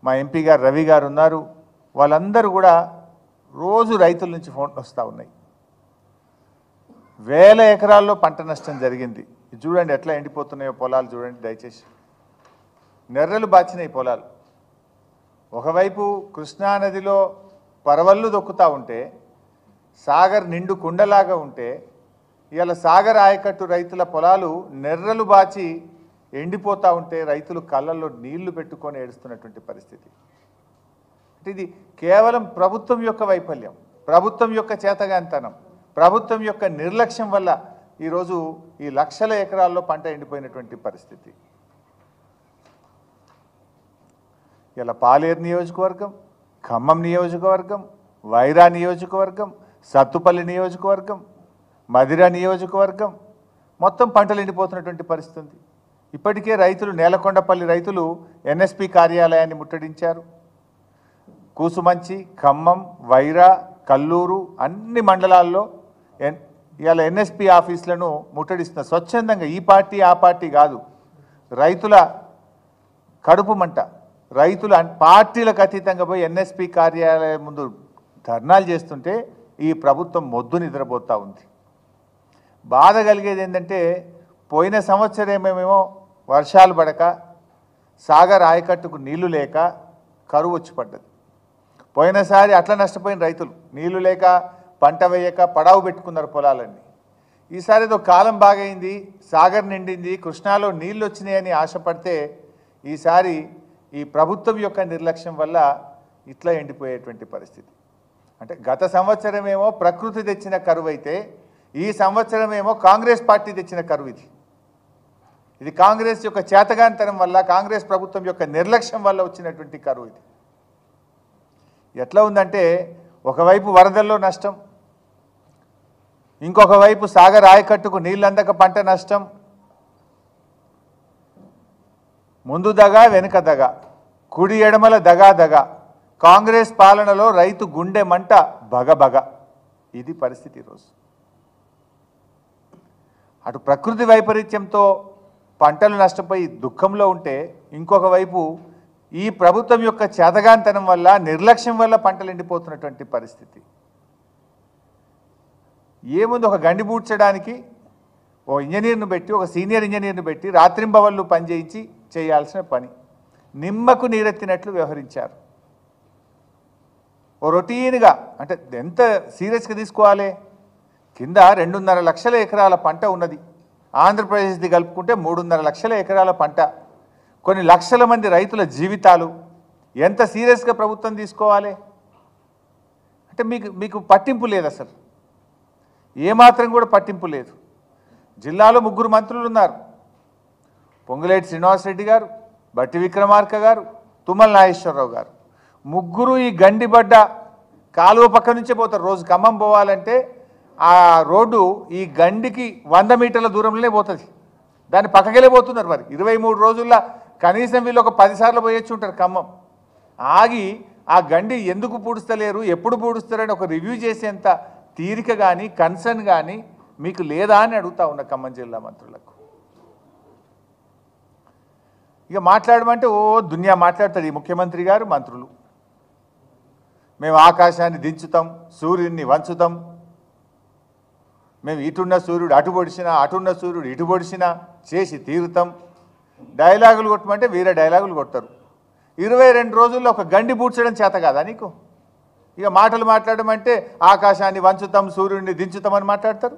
మా ఎంపీ గారు రవి గారు ఉన్నారు. వాళ్ళందరూ కూడా రోజు రైతుల నుంచి ఫోన్లు వస్తూ ఉన్నాయి. వేల ఎకరాల్లో పంట నష్టం జరిగింది. చూడండి ఎట్లా ఎండిపోతున్నాయో పొలాలు చూడండి దయచేసి. నెర్రలు బాచినాయి పొలాలు. ఒకవైపు కృష్ణానదిలో పరవళ్ళు దొక్కుతూ ఉంటే, సాగర్ నిండు కుండలాగా ఉంటే, ఇవాళ సాగర్ ఆయకట్టు రైతుల పొలాలు నెర్రలు బాచి ఎండిపోతూ ఉంటే రైతులు కళ్ళల్లో నీళ్లు పెట్టుకొని ఏడుస్తున్నటువంటి పరిస్థితి. అంటే ఇది కేవలం ప్రభుత్వం యొక్క వైఫల్యం, ప్రభుత్వం యొక్క చేతగానితనం, ప్రభుత్వం యొక్క నిర్లక్ష్యం వల్ల ఈరోజు ఈ లక్షల ఎకరాల్లో పంట ఎండిపోయినటువంటి పరిస్థితి. ఇలా పాలేరు నియోజకవర్గం, ఖమ్మం నియోజకవర్గం, వైరా నియోజకవర్గం, సత్తుపల్లి నియోజకవర్గం, మధిర నియోజకవర్గం మొత్తం పంటలు ఎండిపోతున్నటువంటి పరిస్థితి ఉంది. ఇప్పటికే రైతులు, నేలకొండపల్లి రైతులు ఎన్ఎస్పి కార్యాలయాన్ని ముట్టడించారు. కూసుమంచి, ఖమ్మం, వైరా, కల్లూరు అన్ని మండలాల్లో ఇవాళ ఎన్ఎస్పి ఆఫీసులను ముట్టడిస్తున్నారు. స్వచ్ఛందంగా ఈ పార్టీ ఆ పార్టీ కాదు, రైతుల కడుపు మంట. రైతులు పార్టీలకు అతీతంగా పోయి ఎన్ఎస్పి కార్యాలయం ముందు ధర్నాలు చేస్తుంటే ఈ ప్రభుత్వం మొద్దు నిద్రపోతూ ఉంది. బాధ కలిగేది ఏంటంటే, పోయిన సంవత్సరమేమో వర్షాలు పడక, సాగర్ ఆయకట్టుకు నీళ్లు లేక కరువు వచ్చి పడ్డది. పోయినసారి అట్లా నష్టపోయిన రైతులు నీళ్లు లేక, పంట వేయక పడావు పెట్టుకున్నారు పొలాలన్నీ. ఈసారి ఏదో కాలం బాగైంది, సాగర్ నిండింది, కృష్ణాలో నీళ్ళు వచ్చినాయని ఆశపడితే ఈసారి ఈ ప్రభుత్వం యొక్క నిర్లక్ష్యం వల్ల ఇట్లా ఎండిపోయేటువంటి పరిస్థితి. అంటే గత సంవత్సరమేమో ప్రకృతి తెచ్చిన కరువు అయితే, ఈ సంవత్సరమేమో కాంగ్రెస్ పార్టీ తెచ్చిన కరువు ఇది. ఇది కాంగ్రెస్ యొక్క చేతగానితనం వల్ల, కాంగ్రెస్ ప్రభుత్వం యొక్క నిర్లక్ష్యం వల్ల వచ్చినటువంటి కరువు ఇది. ఎట్లా ఉందంటే, ఒకవైపు వరదల్లో నష్టం, ఇంకొక వైపు సాగర్ ఆయకట్టుకు నీళ్ళందక పంట నష్టం. ముందు దగా వెనుక దగా, కుడి ఎడమల దగా దగా, కాంగ్రెస్ పాలనలో రైతు గుండె మంట బగబగ. ఇది పరిస్థితి ఈరోజు. అటు ప్రకృతి వైపరీత్యంతో పంటలు నష్టపోయి దుఃఖంలో ఉంటే, ఇంకొక వైపు ఈ ప్రభుత్వం యొక్క చేతగానితనం వల్ల, నిర్లక్ష్యం వల్ల పంటలు ఎండిపోతున్నటువంటి పరిస్థితి. ఏముంది, ఒక గండి పూడ్చడానికి ఓ ఇంజనీర్ను పెట్టి, ఒక సీనియర్ ఇంజనీర్ను పెట్టి రాత్రింబవళ్ళు పనిచేయించి చేయాల్సిన పని. నిమ్మకు నీరెత్తినట్లు వ్యవహరించారు. ఓ రొటీన్గా, అంటే ఎంత సీరియస్గా తీసుకోవాలి. కింద 2.5 లక్షల ఎకరాల పంట ఉన్నది. ఆంధ్రప్రదేశ్ది కలుపుకుంటే 3.5 లక్షల ఎకరాల పంట. కొన్ని లక్షల మంది రైతుల జీవితాలు. ఎంత సీరియస్గా ప్రభుత్వం తీసుకోవాలి? అంటే మీకు పట్టింపు లేదు, అసలు ఏమాత్రం కూడా పట్టింపు లేదు. జిల్లాలో 3 మంత్రులు ఉన్నారు. పొంగులేటి శ్రీనివాసరెడ్డి గారు, బట్టి విక్రమార్క గారు, తుమ్మల నాగేశ్వరరావు గారు. 3 ఈ గండిబడ్డ కాలువ పక్క నుంచే పోతారు. రోజు ఖమ్మం పోవాలంటే ఆ రోడ్డు ఈ గండికి 100 మీటర్ల దూరంలోనే పోతుంది. దాన్ని పక్కకెళ్ళే పోతున్నారు. మరి 23 రోజుల్లో కనీసం వీళ్ళు ఒక 10 సార్లు పోయొచ్చు ఉంటారు ఖమ్మం. ఆగి ఆ గండి ఎందుకు పూడుస్తలేరు, ఎప్పుడు పూడుస్తారని ఒక రివ్యూ చేసేంత తీరిక కానీ, కన్సర్న్ కానీ మీకు లేదా అని అడుగుతా ఉన్న ఖమ్మం జిల్లా మంత్రులకు. ఇక మాట్లాడమంటే ఓ దునియా మాట్లాడతాడు ఈ ముఖ్యమంత్రి గారు, మంత్రులు. మేము ఆకాశాన్ని దించుతాం, సూర్యుడిని వంచుతాం, మేము ఇటున్న సూర్యుడు అటు పొడిచినా, అటున్న సూర్యుడు ఇటు పొడిచినా చేసి తీరుతాం. డైలాగులు కొట్టమంటే వీరే డైలాగులు కొడతారు. 22 రోజుల్లో ఒక గండి పూడ్చడం చేత కాదా నీకు? ఇక మాటలు మాట్లాడమంటే ఆకాశాన్ని వంచుతాం, సూర్యుడిని దించుతామని మాట్లాడతారు.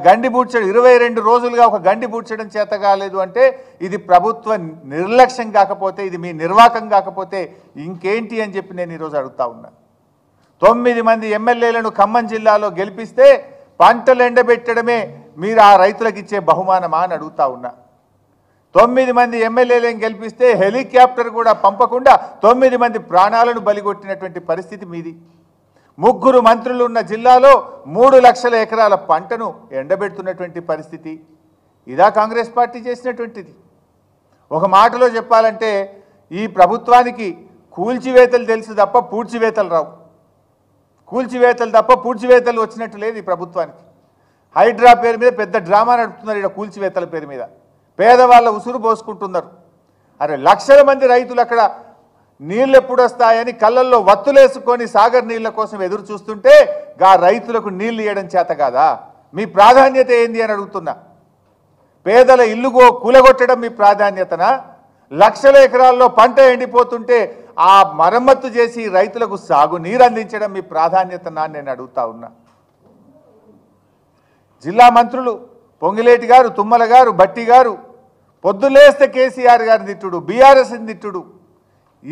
గండి పూడ్చడం 22 రోజులుగా ఒక గండి పూడ్చడం చేత కాలేదు అంటే ఇది ప్రభుత్వ నిర్లక్ష్యం కాకపోతే, ఇది మీ నిర్వాకం కాకపోతే ఇంకేంటి అని చెప్పి నేను ఈరోజు అడుగుతా ఉన్నా. 9 మంది ఎమ్మెల్యేలను ఖమ్మం జిల్లాలో గెలిపిస్తే పంటలు ఎండబెట్టడమే మీరు ఆ రైతులకు ఇచ్చే బహుమానమా అని అడుగుతా ఉన్నా. 9 మంది ఎమ్మెల్యేలను గెలిపిస్తే హెలికాప్టర్ కూడా పంపకుండా 9 మంది ప్రాణాలను బలిగొట్టినటువంటి పరిస్థితి మీది. 3 మంత్రులు ఉన్న జిల్లాలో 3 లక్షల ఎకరాల పంటను ఎండబెడుతున్నటువంటి పరిస్థితి. ఇదా కాంగ్రెస్ పార్టీ చేసినటువంటిది? ఒక మాటలో చెప్పాలంటే ఈ ప్రభుత్వానికి కూల్చివేతలు తెలుసు తప్ప పూడ్చివేతలు రావు. కూల్చివేతలు తప్ప పూడ్చివేతలు వచ్చినట్టు లేదు ఈ ప్రభుత్వానికి. హైడ్రా పేరు మీద పెద్ద డ్రామా నడుపుతున్నారు. ఇక్కడ కూల్చివేతల పేరు మీద పేదవాళ్ళ ఉసురు పోసుకుంటున్నారు. అరే లక్షల మంది రైతులు అక్కడ నీళ్ళు ఎప్పుడు వస్తాయని కళ్ళల్లో వత్తులేసుకొని సాగర్ నీళ్ల కోసం ఎదురు చూస్తుంటే గా రైతులకు నీళ్లు ఇవ్వడం చేత కాదా? మీ ప్రాధాన్యత ఏంది అని అడుగుతున్నా. పేదల ఇల్లు కూలగొట్టడం మీ ప్రాధాన్యతనా? లక్షల ఎకరాల్లో పంట ఎండిపోతుంటే ఆ మరమ్మత్తు చేసి రైతులకు సాగు నీరు అందించడం మీ ప్రాధాన్యతనా అని నేను అడుగుతా ఉన్నా. జిల్లా మంత్రులు పొంగిలేటి గారు, తుమ్మల గారు, బట్టి గారు పొద్దులేస్తే కేసీఆర్ గారిని తిట్టుడు, బీఆర్ఎస్ని తిట్టుడు.